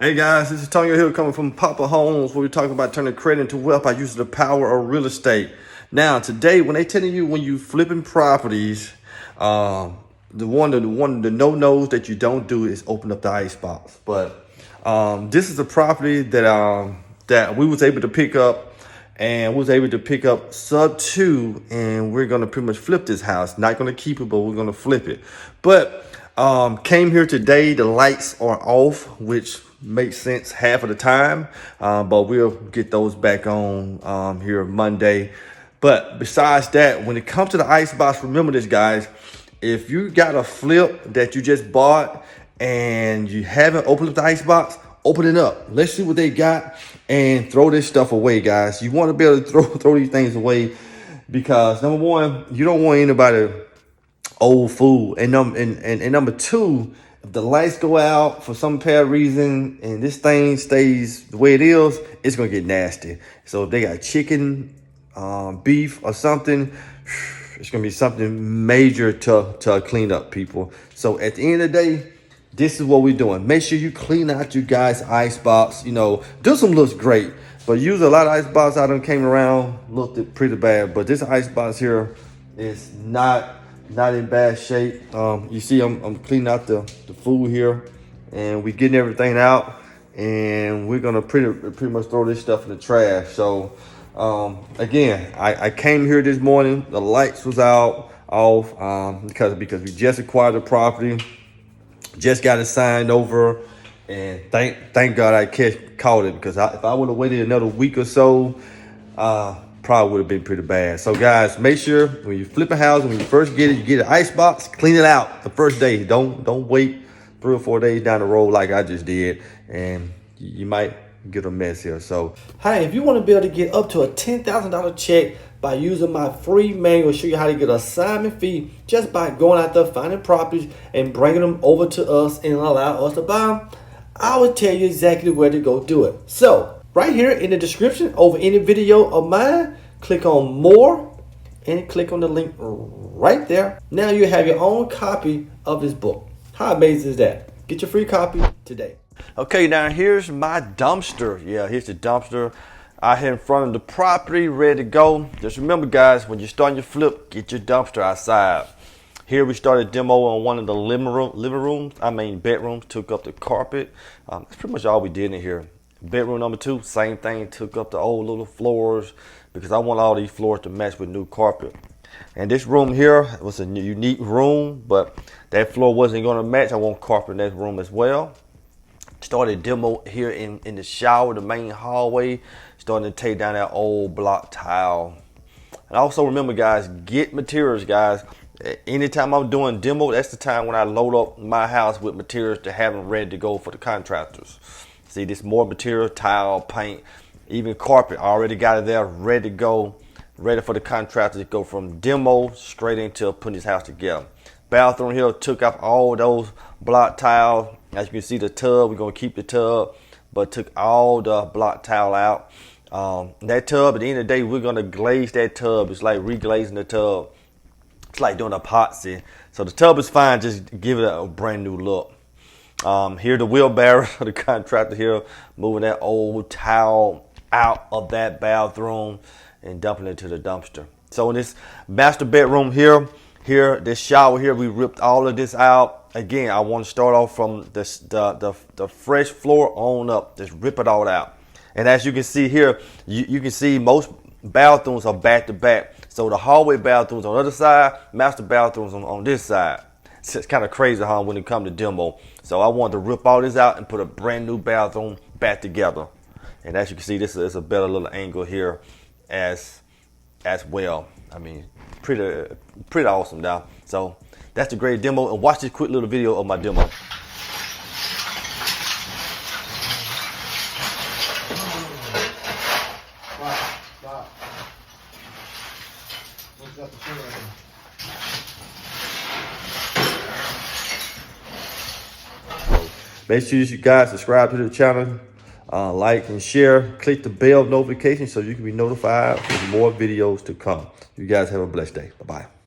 Hey guys, this is Tony Hill coming from Poppa Homes, where we're talking about turning credit into wealth by using the power of real estate. Now, today, when they telling you when you flipping properties, the no-nos that you don't do is open up the icebox. But this is a property that we was able to pick up, and was able to pick up sub two, and we're gonna pretty much flip this house. Not gonna keep it, but we're gonna flip it. But came here today. The lights are off, which makes sense half of the time, but we'll get those back on here Monday. But besides that, when it comes to the icebox, remember this, guys. If you got a flip that you just bought and you haven't opened up the icebox, open it up. Let's see what they got and throw this stuff away, guys. You want to be able to throw these things away because number one, you don't want anybody old food, and number two, if the lights go out for some apparent reason and this thing stays the way it is, it's gonna get nasty. So if they got chicken, beef or something, it's gonna be something major to clean up, people. So at the end of the day, this is what we're doing. Make sure you clean out your guys' icebox. You know, this one looks great, but use a lot of icebox I done came around, looked pretty bad. But this icebox here is not in bad shape. You see I'm cleaning out the food here, and we getting everything out, and we're gonna pretty much throw this stuff in the trash. So again, I came here this morning, the lights was off because we just acquired the property, just got it signed over, and thank God I caught it, because if I would have waited another week or so, probably would have been pretty bad. So guys, make sure when you flip a house, when you first get it, you get an ice box, clean it out the first day. Don't wait 3 or 4 days down the road like I just did, and you might get a mess here. So hey, if you want to be able to get up to a $10,000 check by using my free manual, show you how to get an assignment fee just by going out there, finding properties and bringing them over to us and allow us to buy them, I will tell you exactly where to go do it. So right here in the description over any video of mine, click on more and click on the link right there. Now you have your own copy of this book. How amazing is that? Get your free copy today. Okay, now here's my dumpster. Yeah, here's the dumpster out here in front of the property, ready to go. Just remember, guys, when you're starting your flip, get your dumpster outside. Here we started demo on one of the bedrooms, took up the carpet. That's pretty much all we did in here. Bedroom number 2, same thing, took up the old little floors because I want all these floors to match with new carpet. And this room here was a unique room, but that floor wasn't going to match. I want carpet in that room as well. Started demo here in the shower, the main hallway, starting to take down that old block tile. And also remember, guys, get materials, guys. Anytime I'm doing demo, that's the time when I load up my house with materials to have them ready to go for the contractors. See, this more material, tile, paint, even carpet. I already got it there, ready to go, ready for the contractor to go from demo straight into putting this house together. Bathroom here, took off all those block tiles. As you can see, the tub, we're gonna keep the tub, but took all the block tile out. That tub, at the end of the day, we're gonna glaze that tub. It's like reglazing the tub. It's like doing epoxy. So the tub is fine, just give it a brand new look. Here the wheelbarrow, the contractor here moving that old towel out of that bathroom and dumping it to the dumpster. So in this master bedroom here, this shower here, we ripped all of this out. Again, I want to start off from the fresh floor on up. Just rip it all out. And as you can see here, you can see most bathrooms are back to back. So the hallway bathrooms on the other side, master bathrooms on this side. It's kind of crazy, huh, when it comes to demo. So I wanted to rip all this out and put a brand new bathroom back together. And as you can see, this is a better little angle here as well. I mean, pretty awesome now. So that's the great demo. And watch this quick little video of my demo. Make sure you guys subscribe to the channel, like and share. Click the bell notification so you can be notified for more videos to come. You guys have a blessed day. Bye-bye.